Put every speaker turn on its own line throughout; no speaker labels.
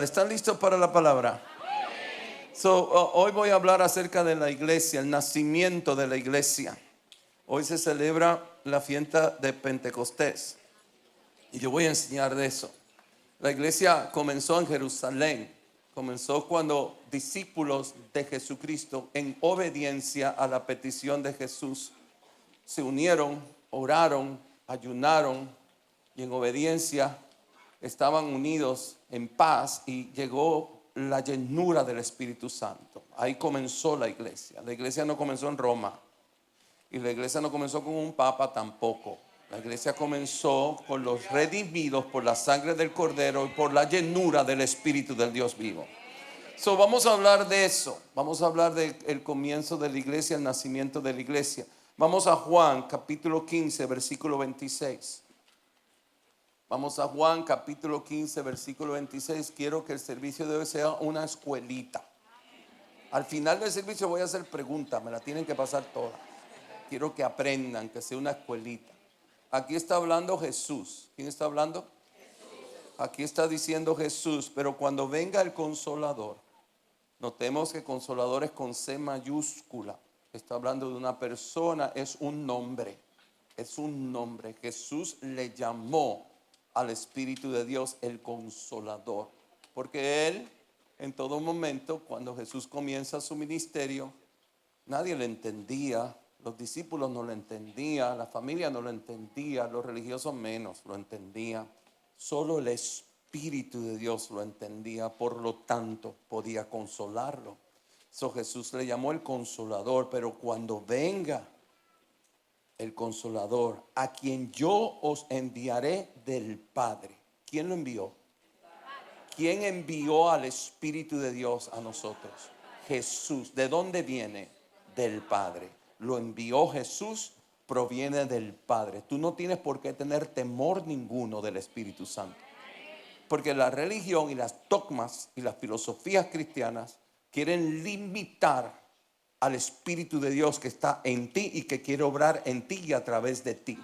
¿Están listos para la palabra? Hoy voy a hablar acerca de la iglesia, el nacimiento de la iglesia. Hoy se celebra la fiesta de Pentecostés y yo voy a enseñar de eso. La iglesia comenzó en Jerusalén, comenzó cuando discípulos de Jesucristo, en obediencia a la petición de Jesús, se unieron, oraron, ayunaron y en obediencia estaban unidos en paz y llegó la llenura del Espíritu Santo. Ahí comenzó la iglesia. La iglesia no comenzó en Roma y la iglesia no comenzó con un papa tampoco. La iglesia comenzó con los redimidos por la sangre del Cordero y por la llenura del Espíritu del Dios vivo. Vamos a hablar de eso. Vamos a hablar del comienzo de la iglesia, el nacimiento de la iglesia. Vamos a Juan capítulo 15, versículo 26. Vamos a Juan capítulo 15, versículo 26. Quiero que el servicio de hoy sea una escuelita. Al final del servicio voy a hacer preguntas, me la tienen que pasar todas. Quiero que aprendan, que sea una escuelita. Aquí está hablando Jesús. ¿Quién está hablando? Jesús. Aquí está diciendo Jesús, pero cuando venga el Consolador, notemos que Consolador es con C mayúscula. Está hablando de una persona, es un nombre. Es un nombre. Jesús le llamó al Espíritu de Dios el Consolador, porque Él en todo momento, cuando Jesús comienza su ministerio, nadie le entendía, los discípulos no lo entendían, la familia no lo entendía, los religiosos menos lo entendían, solo el Espíritu de Dios lo entendía, por lo tanto podía consolarlo. Jesús le llamó el Consolador, pero cuando venga el Consolador, a quien yo os enviaré del Padre. ¿Quién lo envió? ¿Quién envió al Espíritu de Dios a nosotros? Jesús. ¿De dónde viene? Del Padre. Lo envió Jesús, proviene del Padre. Tú no tienes por qué tener temor ninguno del Espíritu Santo. Porque la religión y las dogmas y las filosofías cristianas quieren limitar al Espíritu de Dios que está en ti y que quiere obrar en ti y a través de ti.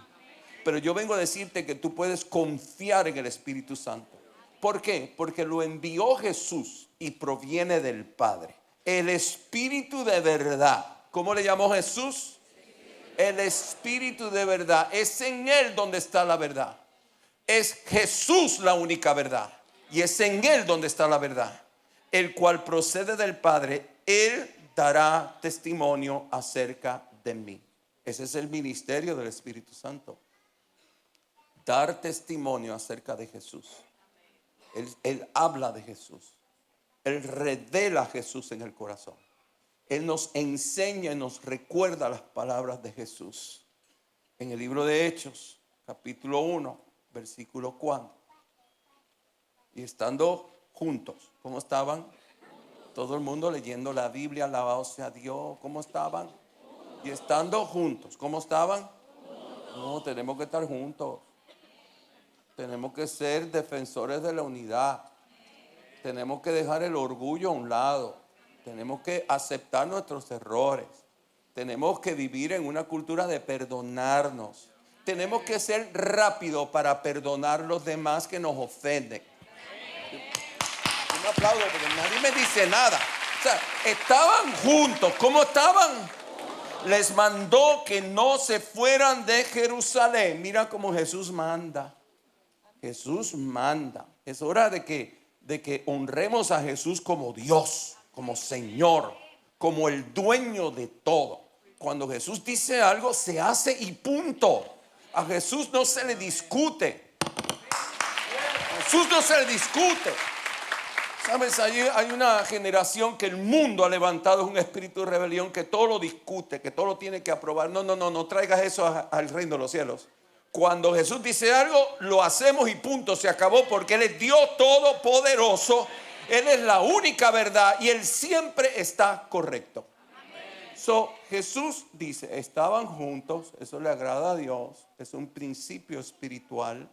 Pero yo vengo a decirte que tú puedes confiar en el Espíritu Santo. ¿Por qué? Porque lo envió Jesús y proviene del Padre. El Espíritu de verdad. ¿Cómo le llamó Jesús? El Espíritu de verdad. Es en Él donde está la verdad. Es Jesús la única verdad. Y es en Él donde está la verdad. El cual procede del Padre. Él dará testimonio acerca de mí. Ese es el ministerio del Espíritu Santo. Dar testimonio acerca de Jesús. Él habla de Jesús. Él revela a Jesús en el corazón. Él nos enseña y nos recuerda las palabras de Jesús. En el libro de Hechos, capítulo 1, versículo 4. Y estando juntos, ¿cómo estaban? Todo el mundo leyendo la Biblia, alabado sea Dios. ¿Cómo estaban? Y estando juntos, ¿cómo estaban? No, tenemos que estar juntos. Tenemos que ser defensores de la unidad. Tenemos que dejar el orgullo a un lado. Tenemos que aceptar nuestros errores. Tenemos que vivir en una cultura de perdonarnos. Tenemos que ser rápidos para perdonar a los demás que nos ofenden. Un aplauso porque nadie me dice nada. O sea, estaban juntos. ¿Cómo estaban? Les mandó que no se fueran de Jerusalén. Mira cómo Jesús manda. Jesús manda. Es hora de que honremos a Jesús como Dios, como Señor, como el dueño de todo. Cuando Jesús dice algo, se hace y punto. A Jesús no se le discute. Jesús no se le discute. Sabes, hay una generación que el mundo ha levantado, es un espíritu de rebelión que todo lo discute, que todo lo tiene que aprobar. No traigas eso al reino de los cielos. Cuando Jesús dice algo, lo hacemos y punto, se acabó, porque Él es Dios todopoderoso. Él es la única verdad y Él siempre está correcto. Jesús dice, estaban juntos, eso le agrada a Dios, es un principio espiritual.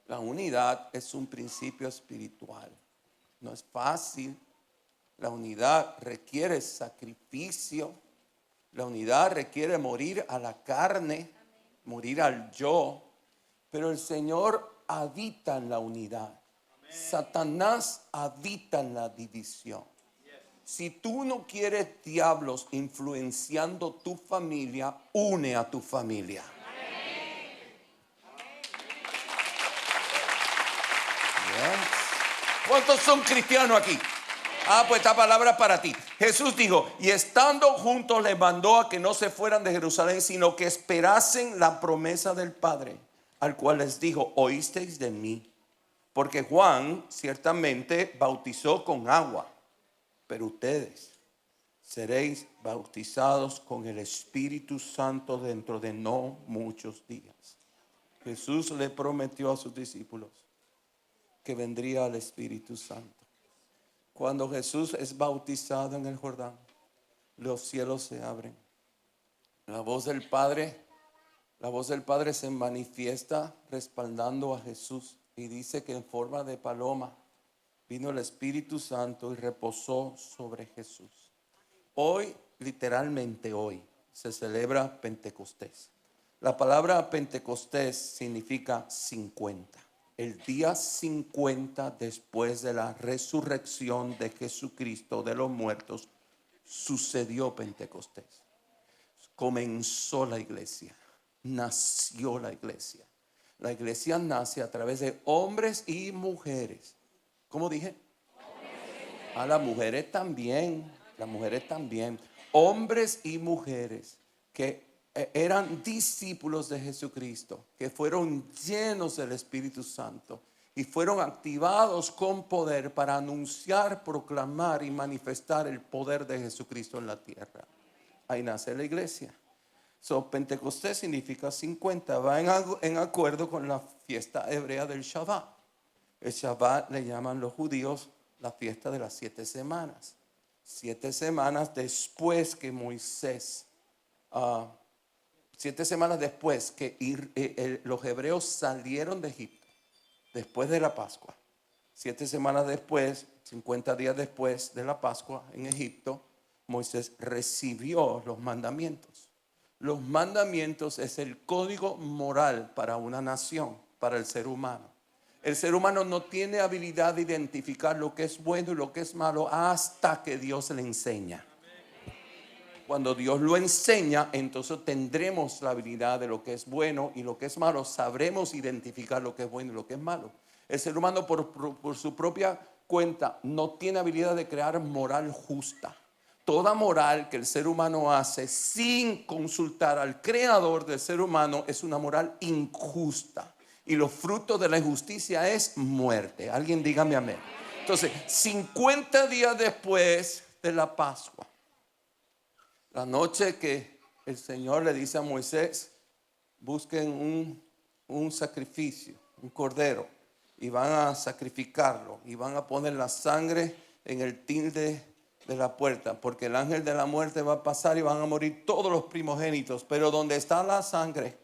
La unidad es un principio espiritual. No es fácil. La unidad requiere sacrificio. La unidad requiere morir a la carne, morir al yo. Pero el Señor habita en la unidad. Satanás habita en la división. Si tú no quieres diablos influenciando tu familia, une a tu familia. Yes. ¿Cuántos son cristianos aquí? Pues esta palabra es para ti. Jesús dijo, y estando juntos les mandó a que no se fueran de Jerusalén, sino que esperasen la promesa del Padre, al cual les dijo, oísteis de mí. Porque Juan ciertamente bautizó con agua, pero ustedes seréis bautizados con el Espíritu Santo dentro de no muchos días. Jesús le prometió a sus discípulos que vendría el Espíritu Santo. Cuando Jesús es bautizado en el Jordán, los cielos se abren. La voz del Padre se manifiesta respaldando a Jesús y dice que en forma de paloma vino el Espíritu Santo y reposó sobre Jesús. Hoy, literalmente hoy, se celebra Pentecostés. La palabra Pentecostés significa 50. El día 50 después de la resurrección de Jesucristo de los muertos, sucedió Pentecostés. Comenzó la iglesia, nació la iglesia. La iglesia nace a través de hombres y mujeres. ¿Cómo dije? A las mujeres también, hombres y mujeres que eran discípulos de Jesucristo, que fueron llenos del Espíritu Santo y fueron activados con poder para anunciar, proclamar y manifestar el poder de Jesucristo en la tierra. Ahí nace la iglesia. Pentecostés significa 50, va en acuerdo con la fiesta hebrea del Shabbat. El Shabbat le llaman los judíos la fiesta de las 7 semanas. 7 semanas después que Moisés, 7 semanas después que los hebreos salieron de Egipto, después de la Pascua. 7 semanas después, 50 días después de la Pascua en Egipto, Moisés recibió los mandamientos. Los mandamientos es el código moral para una nación, para el ser humano. El ser humano no tiene habilidad de identificar lo que es bueno y lo que es malo hasta que Dios le enseña. Cuando Dios lo enseña, entonces tendremos la habilidad de lo que es bueno y lo que es malo. Sabremos identificar lo que es bueno y lo que es malo. El ser humano por su propia cuenta no tiene habilidad de crear moral justa. Toda moral que el ser humano hace sin consultar al creador del ser humano es una moral injusta. Y los frutos de la injusticia es muerte. Alguien dígame amén. Entonces, 50 días después de la Pascua, la noche que el Señor le dice a Moisés, busquen un sacrificio, un cordero, y van a sacrificarlo, y van a poner la sangre en el tilde de la puerta, porque el ángel de la muerte va a pasar y van a morir todos los primogénitos. Pero donde está la sangre,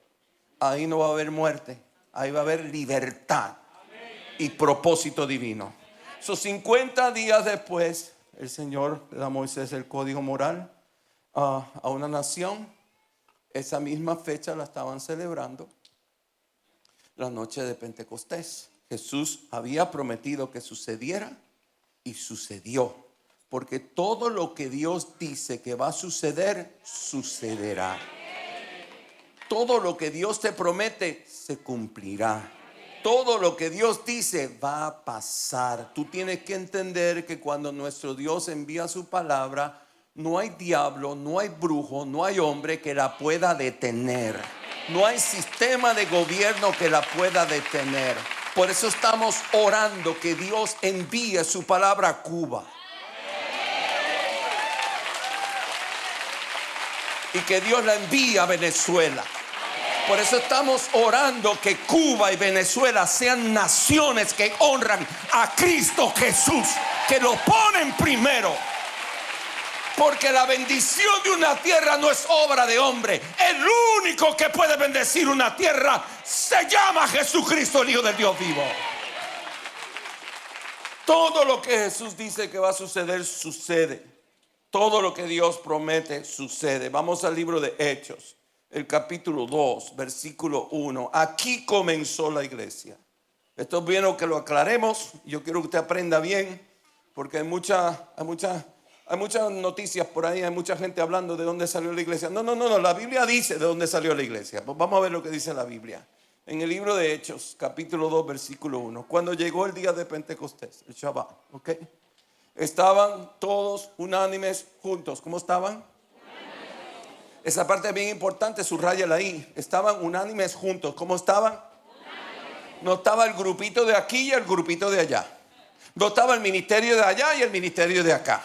ahí no va a haber muerte, ahí va a haber libertad y propósito divino. 50 días después, el Señor le da a Moisés el código moral a una nación. Esa misma fecha la estaban celebrando, la noche de Pentecostés. Jesús había prometido que sucediera y sucedió. Porque todo lo que Dios dice que va a suceder, sucederá. Todo lo que Dios te promete, se cumplirá. Todo lo que Dios dice va a pasar. Tú tienes que entender que cuando nuestro Dios envía su palabra, no hay diablo, no hay brujo, no hay hombre que la pueda detener. No hay sistema de gobierno que la pueda detener. Por eso estamos orando que Dios envíe su palabra a Cuba. Y que Dios la envíe a Venezuela. Por eso estamos orando que Cuba y Venezuela sean naciones que honran a Cristo Jesús, que lo ponen primero. Porque la bendición de una tierra no es obra de hombre. El único que puede bendecir una tierra se llama Jesucristo, el Hijo del Dios vivo. Todo lo que Jesús dice que va a suceder, sucede. Todo lo que Dios promete sucede. Vamos al libro de Hechos, el capítulo 2, versículo 1. Aquí comenzó la iglesia. Esto es bueno que lo aclaremos. Yo quiero que usted aprenda bien, porque hay muchas noticias por ahí, hay mucha gente hablando de dónde salió la iglesia. No, la Biblia dice de dónde salió la iglesia. Pues vamos a ver lo que dice la Biblia. En el libro de Hechos, capítulo 2, versículo 1. Cuando llegó el día de Pentecostés, el Shabbat, ¿ok? Estaban todos unánimes juntos. ¿Cómo estaban? Esa parte es bien importante, subráyala ahí. Estaban unánimes juntos. ¿Cómo estaban? No estaba el grupito de aquí y el grupito de allá. No estaba el ministerio de allá y el ministerio de acá.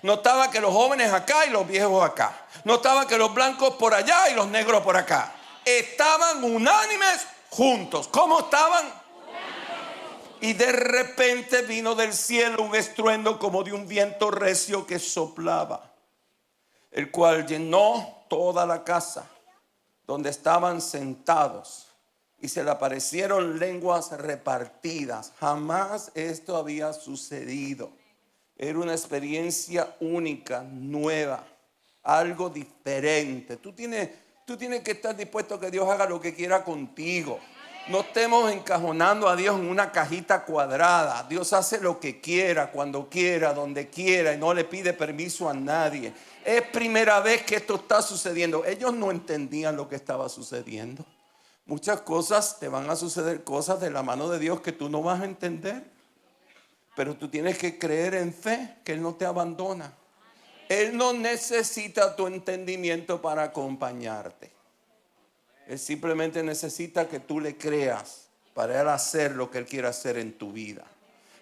No estaba que los jóvenes acá y los viejos acá. No estaba que los blancos por allá y los negros por acá. Estaban unánimes juntos. ¿Cómo estaban? Y de repente vino del cielo un estruendo como de un viento recio que soplaba, el cual llenó toda la casa donde estaban sentados. Y se le aparecieron lenguas repartidas. Jamás esto había sucedido. Era una experiencia única, nueva, algo diferente. Tú tienes que estar dispuesto a que Dios haga lo que quiera contigo. No estemos encajonando a Dios en una cajita cuadrada. Dios hace lo que quiera, cuando quiera, donde quiera, y no le pide permiso a nadie. Es primera vez que esto está sucediendo. Ellos no entendían lo que estaba sucediendo. Muchas cosas te van a suceder, cosas de la mano de Dios que tú no vas a entender. Pero tú tienes que creer en fe que Él no te abandona. Él no necesita tu entendimiento para acompañarte. Él simplemente necesita que tú le creas para Él hacer lo que Él quiere hacer en tu vida.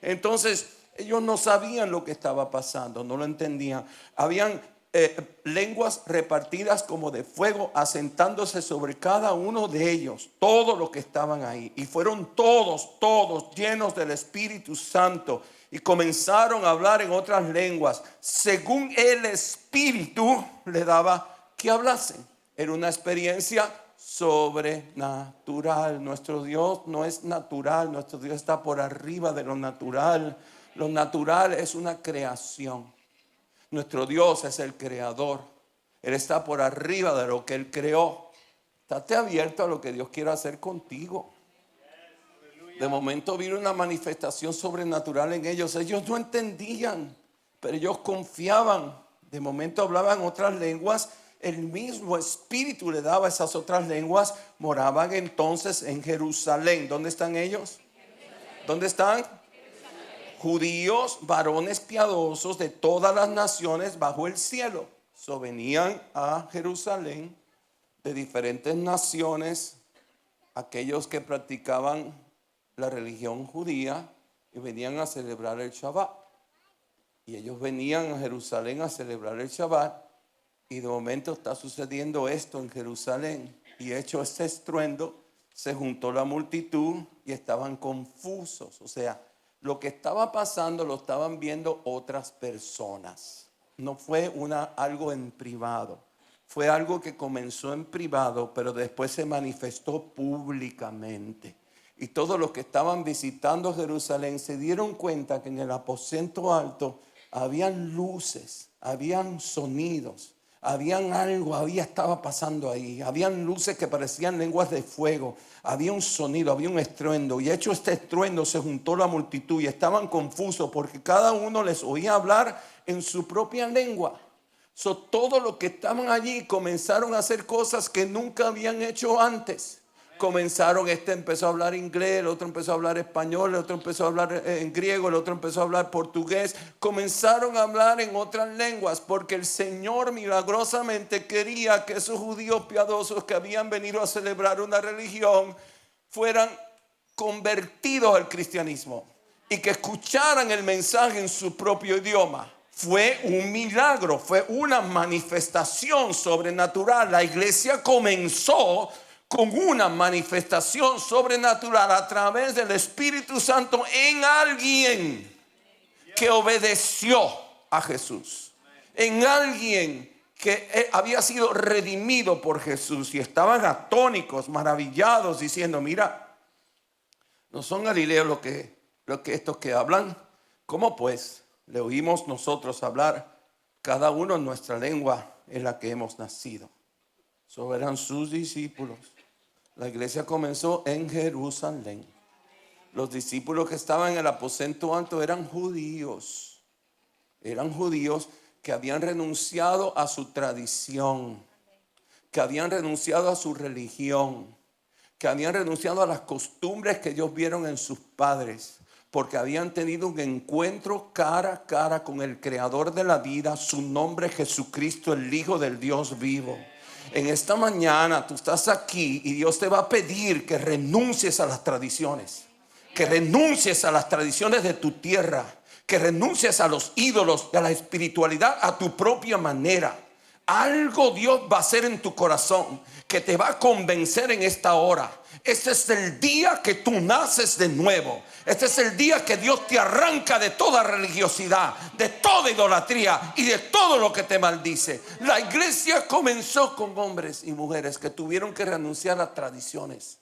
Entonces, ellos no sabían lo que estaba pasando, no lo entendían. Habían lenguas repartidas como de fuego, asentándose sobre cada uno de ellos, todos los que estaban ahí. Y fueron todos llenos del Espíritu Santo y comenzaron a hablar en otras lenguas, según el Espíritu le daba que hablasen. Era una experiencia sobrenatural. Nuestro Dios no es natural, nuestro Dios está por arriba de lo natural. Lo natural es una creación. Nuestro Dios es el creador. Él está por arriba de lo que Él creó. Estate abierto a lo que Dios quiera hacer contigo. De momento vino una manifestación sobrenatural en ellos. Ellos no entendían, pero ellos confiaban. De momento hablaban otras lenguas. El mismo Espíritu le daba esas otras lenguas. Moraban entonces en Jerusalén. ¿Dónde están ellos? ¿Dónde están? Judíos, varones piadosos de todas las naciones bajo el cielo. Venían a Jerusalén de diferentes naciones, aquellos que practicaban la religión judía y venían a celebrar el Shabbat. Y ellos venían a Jerusalén a celebrar el Shabbat. Y de momento está sucediendo esto en Jerusalén. Y hecho este estruendo, se juntó la multitud y estaban confusos. O sea, lo que estaba pasando lo estaban viendo otras personas. No fue algo en privado. Fue algo que comenzó en privado, pero después se manifestó públicamente. Y todos los que estaban visitando Jerusalén se dieron cuenta que en el aposento alto habían luces, habían sonidos. Estaba pasando ahí. Habían luces que parecían lenguas de fuego. Había un sonido, había un estruendo. Y hecho este estruendo se juntó la multitud y estaban confusos porque cada uno les oía hablar en su propia lengua. Todos los que estaban allí comenzaron a hacer cosas que nunca habían hecho antes. Empezó a hablar inglés, el otro empezó a hablar español, el otro empezó a hablar en griego, el otro empezó a hablar portugués. Comenzaron a hablar en otras lenguas porque el Señor milagrosamente quería que esos judíos piadosos que habían venido a celebrar una religión fueran convertidos al cristianismo y que escucharan el mensaje en su propio idioma. Fue un milagro, fue una manifestación sobrenatural. La iglesia comenzó con una manifestación sobrenatural a través del Espíritu Santo en alguien que obedeció a Jesús, en alguien que había sido redimido por Jesús. Y estaban atónicos, maravillados, diciendo: mira, no son galileos lo que estos que hablan. ¿Cómo pues le oímos nosotros hablar, cada uno en nuestra lengua en la que hemos nacido? Eran sus discípulos. La iglesia comenzó en Jerusalén. Los discípulos que estaban en el aposento alto eran judíos. Eran judíos que habían renunciado a su tradición, que habían renunciado a su religión, que habían renunciado a las costumbres que ellos vieron en sus padres, porque habían tenido un encuentro cara a cara con el creador de la vida, su nombre Jesucristo, el Hijo del Dios vivo. En esta mañana tú estás aquí y Dios te va a pedir que renuncies a las tradiciones, que renuncies a las tradiciones de tu tierra, que renuncies a los ídolos y a la espiritualidad a tu propia manera. Algo Dios va a hacer en tu corazón que te va a convencer en esta hora. Este es el día que tú naces de nuevo. Este es el día que Dios te arranca de toda religiosidad, de toda idolatría y de todo lo que te maldice. La iglesia comenzó con hombres y mujeres que tuvieron que renunciar a tradiciones,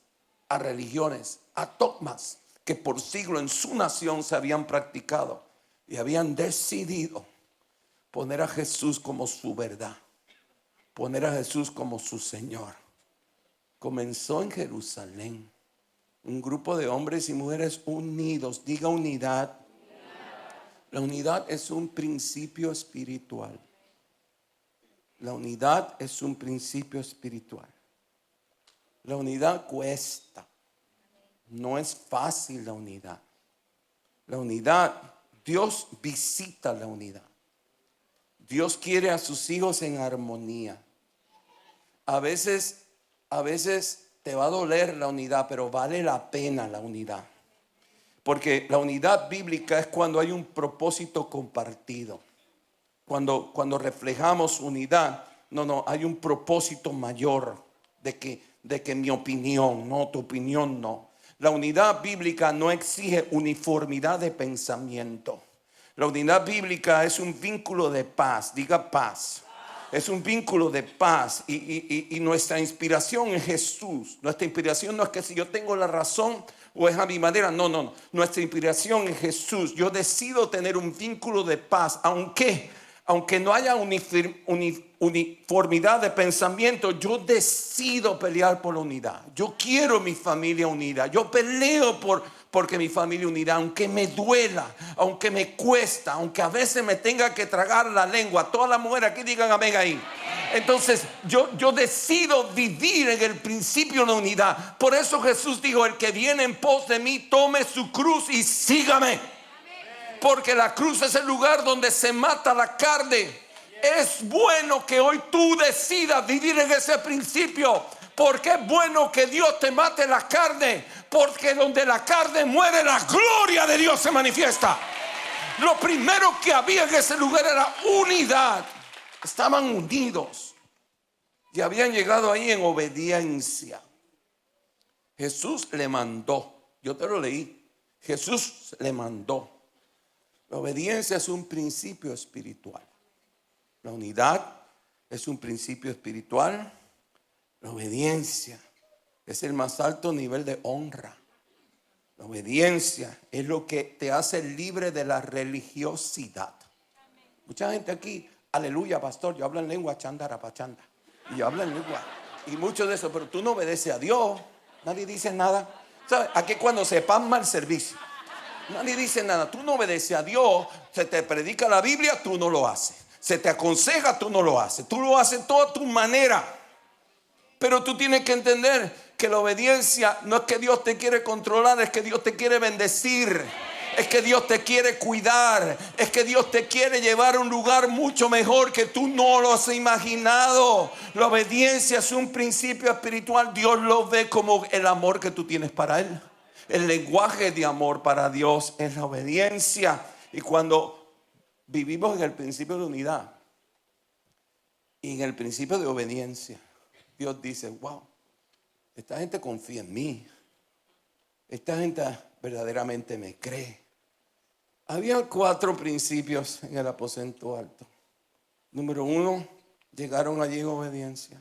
a religiones, a dogmas que por siglos en su nación se habían practicado y habían decidido poner a Jesús como su verdad, poner a Jesús como su Señor. Comenzó en Jerusalén, un grupo de hombres y mujeres unidos. Diga unidad. La unidad es un principio espiritual. La unidad es un principio espiritual. La unidad cuesta. No es fácil la unidad. La unidad, Dios visita la unidad. Dios quiere a sus hijos en armonía. A veces te va a doler la unidad, pero vale la pena la unidad. Porque la unidad bíblica es cuando hay un propósito compartido. Cuando reflejamos unidad, hay un propósito mayor de que mi opinión, no, tu opinión no. La unidad bíblica no exige uniformidad de pensamiento. La unidad bíblica es un vínculo de paz. Diga paz. Es un vínculo de paz y nuestra inspiración es Jesús. Nuestra inspiración no es que si yo tengo la razón o es a mi manera. No. Nuestra inspiración es Jesús. Yo decido tener un vínculo de paz, aunque no haya uniformidad de pensamiento. Yo decido pelear por la unidad. Yo quiero mi familia unida. Yo peleo porque mi familia unida, aunque me duela, aunque me cuesta, aunque a veces me tenga que tragar la lengua. Todas las mujeres aquí digan amén ahí. Entonces yo decido vivir en el principio de la unidad. Por eso Jesús dijo: el que viene en pos de mí, tome su cruz y sígame. Porque la cruz es el lugar donde se mata la carne. Es bueno que hoy tú decidas vivir en ese principio. Porque es bueno que Dios te mate la carne. Porque donde la carne muere, la gloria de Dios se manifiesta. Lo primero que había en ese lugar era unidad. Estaban unidos y habían llegado ahí en obediencia. Jesús le mandó. Yo te lo leí. Jesús le mandó. La obediencia es un principio espiritual. La unidad es un principio espiritual. La obediencia es el más alto nivel de honra. La obediencia es lo que te hace libre de la religiosidad. Mucha gente aquí, aleluya pastor, yo hablo en lengua chándara pachanda. Y yo hablo en lengua. Y mucho de eso, pero tú no obedeces a Dios. Nadie dice nada. ¿Sabes? Aquí cuando se pasma el servicio, nadie dice nada. Tú no obedeces a Dios. Se te predica la Biblia, tú no lo haces. Se te aconseja, tú no lo haces. Tú lo haces todo a tu manera. Pero tú tienes que entender que la obediencia no es que Dios te quiere controlar, es que Dios te quiere bendecir. Es que Dios te quiere cuidar. Es que Dios te quiere llevar a un lugar mucho mejor que tú no lo has imaginado. La obediencia es un principio espiritual. Dios lo ve como el amor que tú tienes para Él. El lenguaje de amor para Dios es la obediencia. Y cuando vivimos en el principio de unidad y en el principio de obediencia, Dios dice: wow, esta gente confía en mí. Esta gente verdaderamente me cree. Había 4 principios en el aposento alto. Número 1, llegaron allí en obediencia.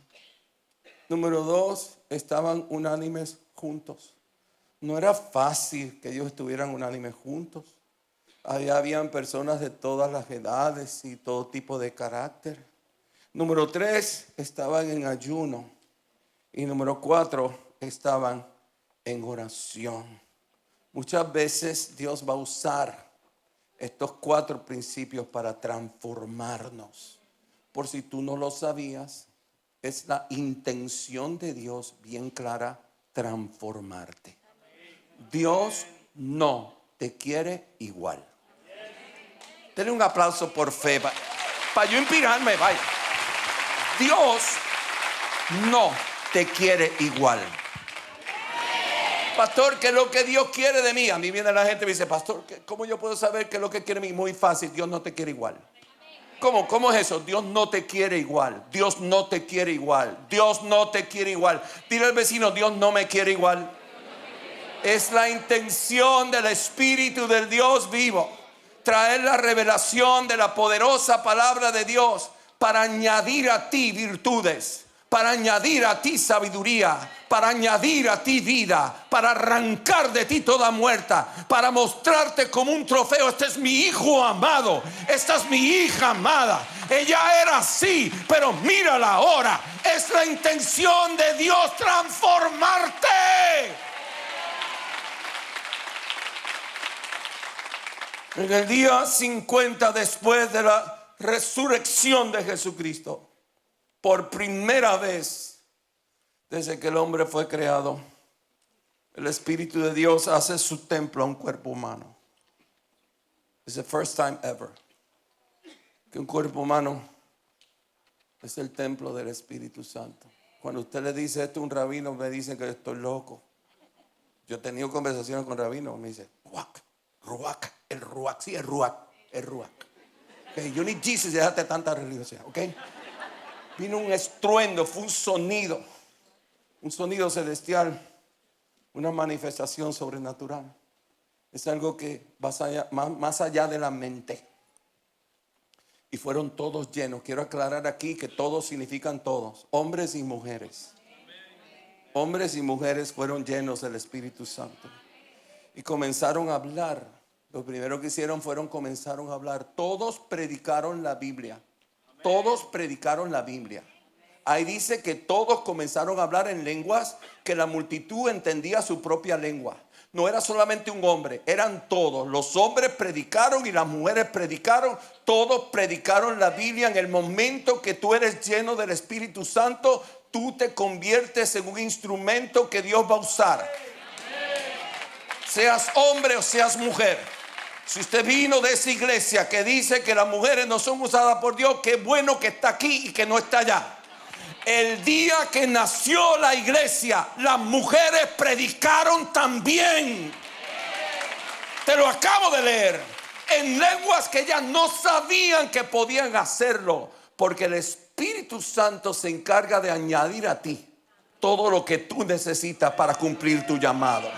Número 2, estaban unánimes juntos. No era fácil que ellos estuvieran unánimes juntos. Allá habían personas de todas las edades y todo tipo de carácter. Número 3, estaban en ayuno. Y número 4, estaban en oración. Muchas veces Dios va a usar estos 4 principios para transformarnos. Por si tú no lo sabías, es la intención de Dios bien clara, transformarte. Dios no te quiere igual. Denle un aplauso por fe, para yo inspirarme, vaya. Dios no te quiere igual. Pastor, ¿qué es lo que Dios quiere de mí? A mí viene la gente y me dice, pastor, ¿cómo yo puedo saber qué es lo que quiere de mí? Muy fácil, Dios no te quiere igual. ¿Cómo es eso? Dios no te quiere igual. Dios no te quiere igual. Dios no te quiere igual. Dile al vecino, Dios no me quiere igual. Es la intención del Espíritu del Dios vivo, traer la revelación de la poderosa palabra de Dios para añadir a ti virtudes, para añadir a ti sabiduría, para añadir a ti vida, para arrancar de ti toda muerta, para mostrarte como un trofeo. Este es mi hijo amado, esta es mi hija amada. Ella era así, pero mírala ahora. Es la intención de Dios transformarte. En el día 50 después de la resurrección de Jesucristo, por primera vez desde que el hombre fue creado, el Espíritu de Dios hace su templo a un cuerpo humano. Es the first time ever que un cuerpo humano es el templo del Espíritu Santo. Cuando usted le dice esto a un rabino, me dicen que estoy loco. Yo he tenido conversaciones con rabinos, me dice, Ruach, el Ruach, sí, el Ruach. Okay, you need Jesus, déjate tanta religiosidad, ¿ok? Vino un estruendo, fue un sonido celestial, una manifestación sobrenatural. Es algo que va más allá de la mente. Y fueron todos llenos. Quiero aclarar aquí que todos significan todos, hombres y mujeres. Hombres y mujeres fueron llenos del Espíritu Santo. Y comenzaron a hablar. Lo primero que hicieron comenzaron a hablar. Todos predicaron la Biblia. Todos predicaron la Biblia. Ahí dice que todos comenzaron a hablar en lenguas que la multitud entendía su propia lengua. No era solamente un hombre, eran todos. Los hombres predicaron y las mujeres predicaron. Todos predicaron la Biblia. En el momento que tú eres lleno del Espíritu Santo, tú te conviertes en un instrumento que Dios va a usar. Seas hombre o seas mujer. Si usted vino de esa iglesia que dice que las mujeres no son usadas por Dios, qué bueno que está aquí y que no está allá. El día que nació la iglesia, las mujeres predicaron también. Te lo acabo de leer. En lenguas que ellas no sabían que podían hacerlo. Porque el Espíritu Santo se encarga de añadir a ti todo lo que tú necesitas para cumplir tu llamado.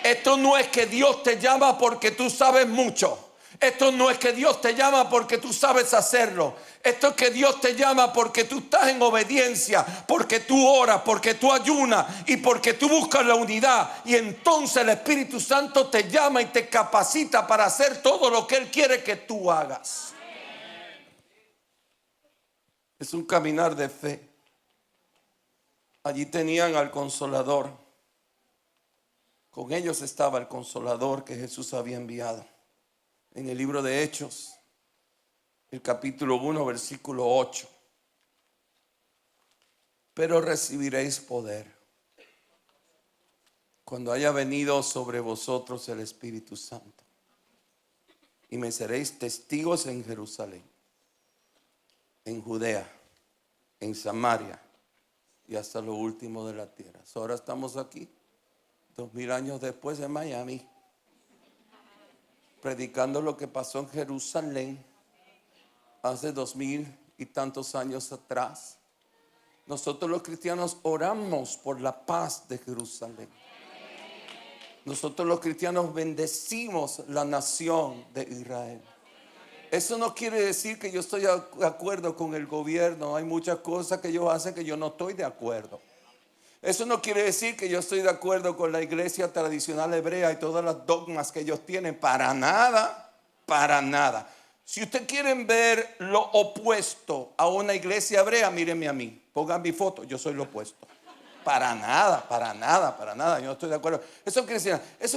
Esto no es que Dios te llama porque tú sabes mucho. Esto no es que Dios te llama porque tú sabes hacerlo. Esto es que Dios te llama porque tú estás en obediencia, porque tú oras, porque tú ayunas y porque tú buscas la unidad. Y entonces el Espíritu Santo te llama y te capacita para hacer todo lo que Él quiere que tú hagas. Es un caminar de fe. Allí tenían al Consolador. Con ellos estaba el Consolador que Jesús había enviado. En el libro de Hechos, el capítulo 1, versículo 8. Pero recibiréis poder cuando haya venido sobre vosotros el Espíritu Santo. Y me seréis testigos en Jerusalén, en Judea, en Samaria y hasta lo último de la tierra. Ahora estamos aquí, 2000 años después, en Miami, predicando lo que pasó en Jerusalén hace 2000 y tantos años atrás. Nosotros los cristianos oramos por la paz de Jerusalén. Nosotros los cristianos bendecimos la nación de Israel. Eso no quiere decir que yo estoy de acuerdo con el gobierno. Hay muchas cosas que ellos hacen que yo no estoy de acuerdo. Eso no quiere decir que yo estoy de acuerdo con la iglesia tradicional hebrea y todas las dogmas que ellos tienen. Para nada, para nada. Si ustedes quieren ver lo opuesto a una iglesia hebrea, mírenme a mí. Pongan mi foto, yo soy lo opuesto. Para nada, para nada, para nada. Yo no estoy de acuerdo. Eso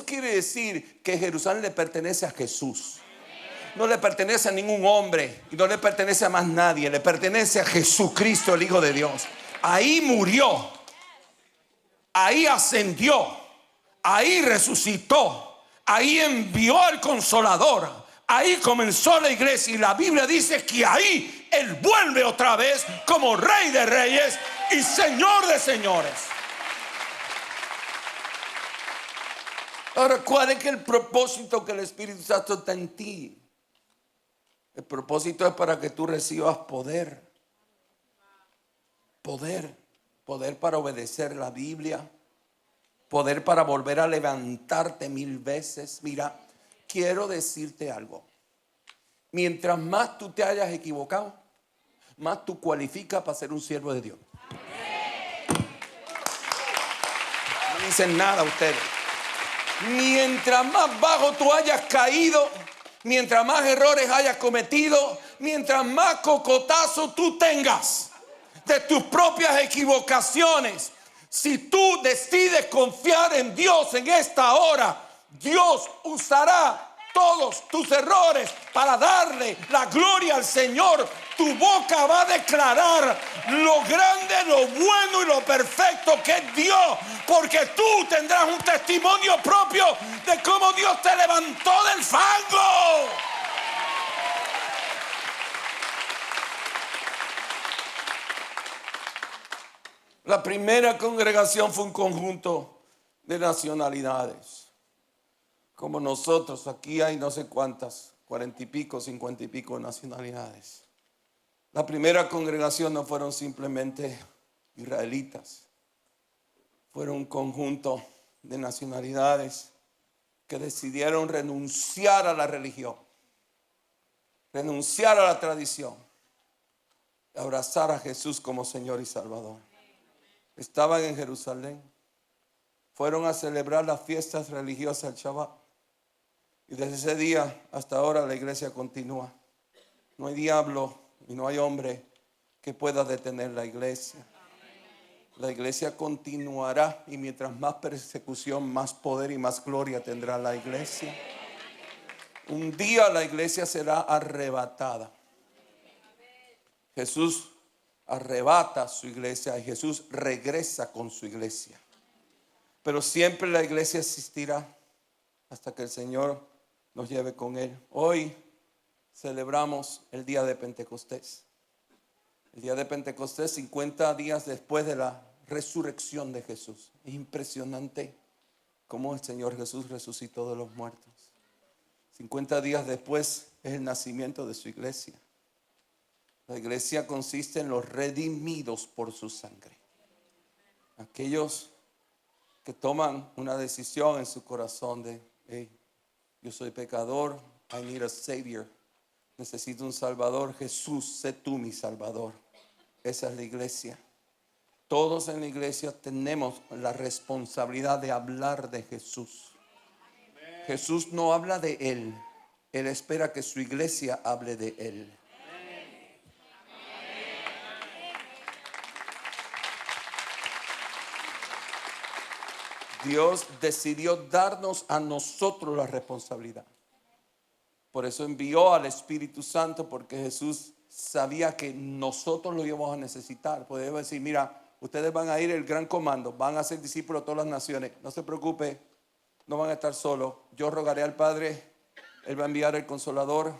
quiere decir que Jerusalén le pertenece a Jesús. No le pertenece a ningún hombre y no le pertenece a más nadie. Le pertenece a Jesucristo, el Hijo de Dios. Ahí murió, ahí ascendió, ahí resucitó, ahí envió al Consolador, ahí comenzó la iglesia. Y la Biblia dice que ahí Él vuelve otra vez como Rey de Reyes y Señor de señores. Ahora, ¿cuál es el propósito que el Espíritu Santo está en ti? El propósito es para que tú recibas poder. Poder para obedecer la Biblia. Poder para volver a levantarte 1000 veces. Mira, quiero decirte algo. Mientras más tú te hayas equivocado, más tú cualificas para ser un siervo de Dios. No dicen nada ustedes. Mientras más bajo tú hayas caído, mientras más errores hayas cometido, mientras más cocotazo tú tengas de tus propias equivocaciones, si tú decides confiar en Dios en esta hora, Dios usará todos tus errores para darle la gloria al Señor. Tu boca va a declarar lo grande, lo bueno y lo perfecto que es Dios, porque tú tendrás un testimonio propio de cómo Dios te levantó del fango. La primera congregación fue un conjunto de nacionalidades. Como nosotros, aquí hay no sé cuántas, 40 y pico, 50 y pico nacionalidades. La primera congregación no fueron simplemente israelitas. Fueron un conjunto de nacionalidades que decidieron renunciar a la religión, renunciar a la tradición, y abrazar a Jesús como Señor y Salvador. Estaban en Jerusalén, fueron a celebrar las fiestas religiosas del Shabbat. Y desde ese día hasta ahora la iglesia continúa. No hay diablo y no hay hombre que pueda detener la iglesia. La iglesia continuará, y mientras más persecución, más poder y más gloria tendrá la iglesia. Un día la iglesia será arrebatada. Jesús arrebata su iglesia y Jesús regresa con su iglesia. Pero siempre la iglesia existirá hasta que el Señor nos lleve con Él. Hoy celebramos el día de Pentecostés. El día de Pentecostés, 50 días después de la resurrección de Jesús. Es impresionante cómo el Señor Jesús resucitó de los muertos. 50 días después es el nacimiento de su iglesia. La iglesia consiste en los redimidos por su sangre. Aquellos que toman una decisión en su corazón de, hey, yo soy pecador, I need a savior. Necesito un salvador. Jesús, sé tú mi salvador. Esa es la iglesia. Todos en la iglesia tenemos la responsabilidad de hablar de Jesús. Jesús no habla de Él. Él espera que su iglesia hable de Él. Dios decidió darnos a nosotros la responsabilidad. Por eso envió al Espíritu Santo, porque Jesús sabía que nosotros lo íbamos a necesitar. Podemos decir, mira, ustedes van a ir el gran comando, van a ser discípulos de todas las naciones. No se preocupe, no van a estar solos. Yo rogaré al Padre, Él va a enviar el Consolador.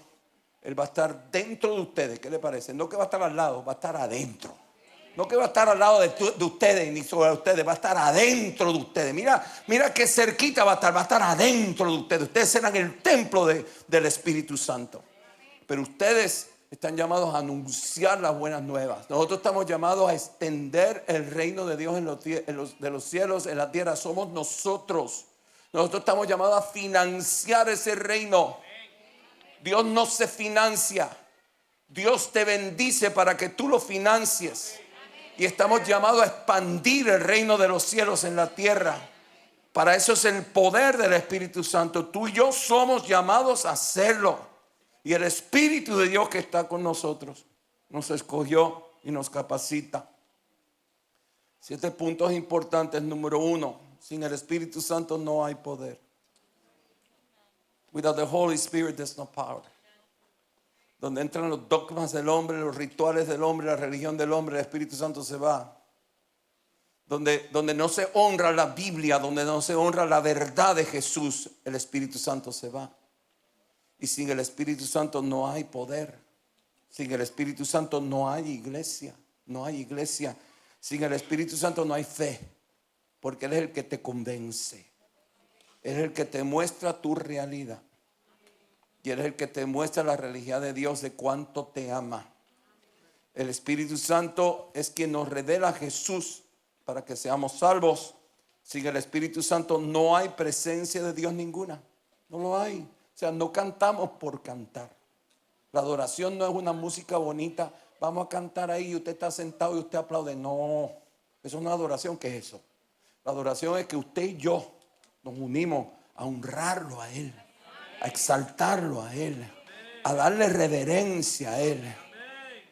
Él va a estar dentro de ustedes. ¿Qué le parece? No que va a estar al lado, va a estar adentro. No que va a estar al lado de ustedes ni sobre ustedes, va a estar adentro de ustedes. Mira qué cerquita va a estar adentro de ustedes. Ustedes serán el templo del Espíritu Santo. Pero ustedes están llamados a anunciar las buenas nuevas. Nosotros estamos llamados a extender el reino de Dios de los cielos en la tierra. Somos nosotros. Nosotros estamos llamados a financiar ese reino. Dios no se financia. Dios te bendice para que tú lo financies. Y estamos llamados a expandir el reino de los cielos en la tierra. Para eso es el poder del Espíritu Santo. Tú y yo somos llamados a hacerlo. Y el Espíritu de Dios que está con nosotros nos escogió y nos capacita. 7 puntos importantes. Número 1, sin el Espíritu Santo no hay poder. Without the Holy Spirit there's no power. Donde entran los dogmas del hombre, los rituales del hombre, la religión del hombre, el Espíritu Santo se va. Donde no se honra la Biblia, donde no se honra la verdad de Jesús, el Espíritu Santo se va. Y sin el Espíritu Santo no hay poder. Sin el Espíritu Santo no hay iglesia. No hay iglesia. Sin el Espíritu Santo no hay fe. Porque Él es el que te convence. Él es el que te muestra tu realidad. Y Él es el que te muestra la realidad de Dios, de cuánto te ama. El Espíritu Santo es quien nos revela a Jesús para que seamos salvos. Sin el Espíritu Santo no hay presencia de Dios ninguna. No lo hay. O sea, no cantamos por cantar. La adoración no es una música bonita. Vamos a cantar ahí y usted está sentado y usted aplaude. No, eso no es adoración. ¿Qué es eso? La adoración es que usted y yo nos unimos a honrarlo a Él, a exaltarlo a Él, a darle reverencia a Él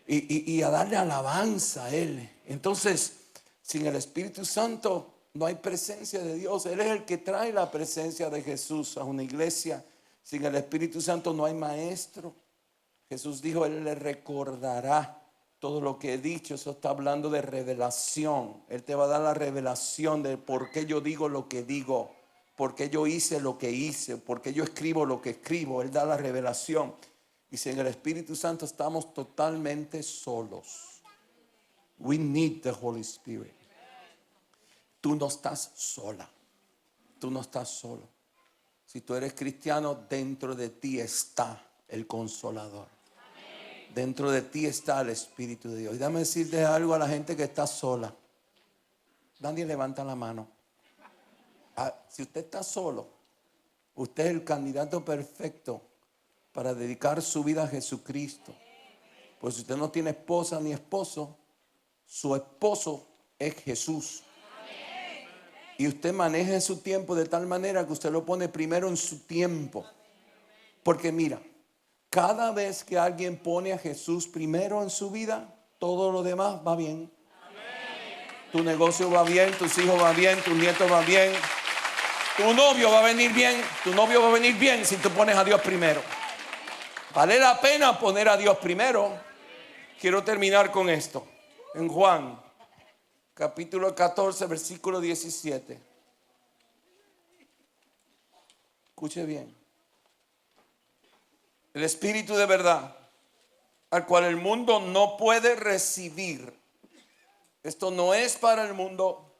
y a darle alabanza a Él. Entonces, sin el Espíritu Santo no hay presencia de Dios. Él es el que trae la presencia de Jesús a una iglesia. Sin el Espíritu Santo no hay maestro. Jesús dijo, Él le recordará todo lo que he dicho. Eso está hablando de revelación. Él te va a dar la revelación de por qué yo digo lo que digo, por qué yo hice lo que hice, por qué yo escribo lo que escribo. Él da la revelación. Y sin el Espíritu Santo estamos totalmente solos. We need the Holy Spirit. Tú no estás sola. Tú no estás solo. Si tú eres cristiano, dentro de ti está el Consolador. Dentro de ti está el Espíritu de Dios. Y dame decirte algo a la gente que está sola. Nadie levanta la mano. Si usted está solo, usted es el candidato perfecto para dedicar su vida a Jesucristo. Pues si usted no tiene esposa ni esposo, su esposo es Jesús. Y usted maneje su tiempo de tal manera que usted lo pone primero en su tiempo. Porque mira, cada vez que alguien pone a Jesús primero en su vida, todo lo demás va bien. Tu negocio va bien, tus hijos van bien, tus nietos van bien. Tu novio va a venir bien. Tu novio va a venir bien si tú pones a Dios primero. Vale la pena poner a Dios primero. Quiero terminar con esto. En Juan, capítulo 14, versículo 17. Escuche bien. El Espíritu de verdad, al cual el mundo no puede recibir. Esto no es para el mundo.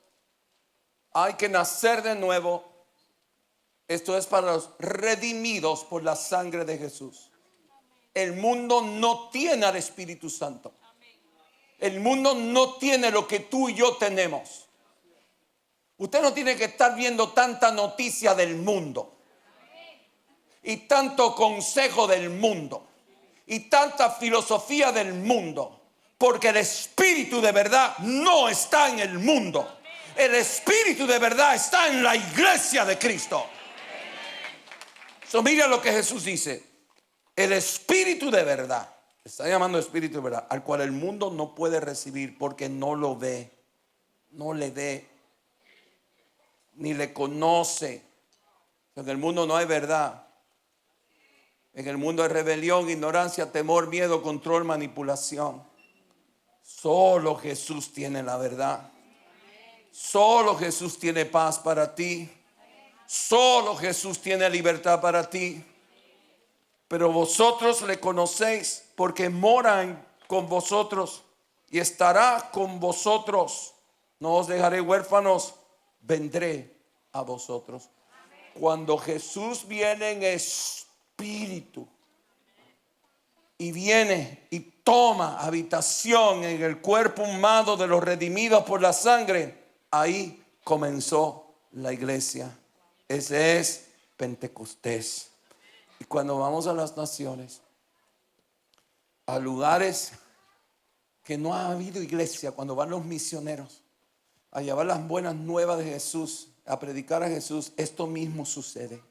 Hay que nacer de nuevo. Esto es para los redimidos por la sangre de Jesús. El mundo no tiene al Espíritu Santo. El mundo no tiene lo que tú y yo tenemos. Usted no tiene que estar viendo tanta noticia del mundo y tanto consejo del mundo y tanta filosofía del mundo, porque el Espíritu de verdad no está en el mundo. El Espíritu de verdad está en la iglesia de Cristo. Mira lo que Jesús dice. El Espíritu de verdad, está llamando Espíritu de verdad, al cual el mundo no puede recibir porque no lo ve, no le ve, ni le conoce. En el mundo no hay verdad. En el mundo hay rebelión, ignorancia, temor, miedo, control, manipulación. Solo Jesús tiene la verdad. Solo Jesús tiene paz para ti. Solo Jesús tiene libertad para ti. Pero vosotros le conocéis porque moran con vosotros y estará con vosotros. No os dejaré huérfanos, vendré a vosotros. Cuando Jesús viene en espíritu y viene y toma habitación en el cuerpo humano de los redimidos por la sangre, ahí comenzó la iglesia. Ese es Pentecostés. Y cuando vamos a las naciones, a lugares que no ha habido iglesia, cuando van los misioneros a llevar las buenas nuevas de Jesús, a predicar a Jesús, esto mismo sucede.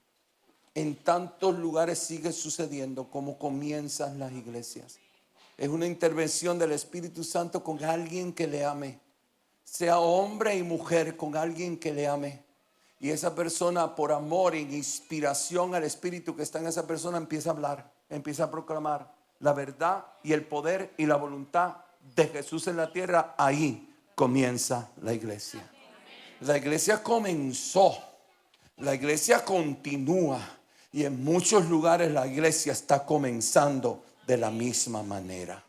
En tantos lugares sigue sucediendo como comienzan las iglesias. Es una intervención del Espíritu Santo con alguien que le ame. sea hombre y mujer, con alguien que le ame. Y esa persona, por amor e inspiración al Espíritu que está en esa persona, empieza a hablar, empieza a proclamar la verdad y el poder y la voluntad de Jesús en la tierra. Ahí comienza la iglesia. La iglesia comenzó, la iglesia continúa, y en muchos lugares la iglesia está comenzando de la misma manera.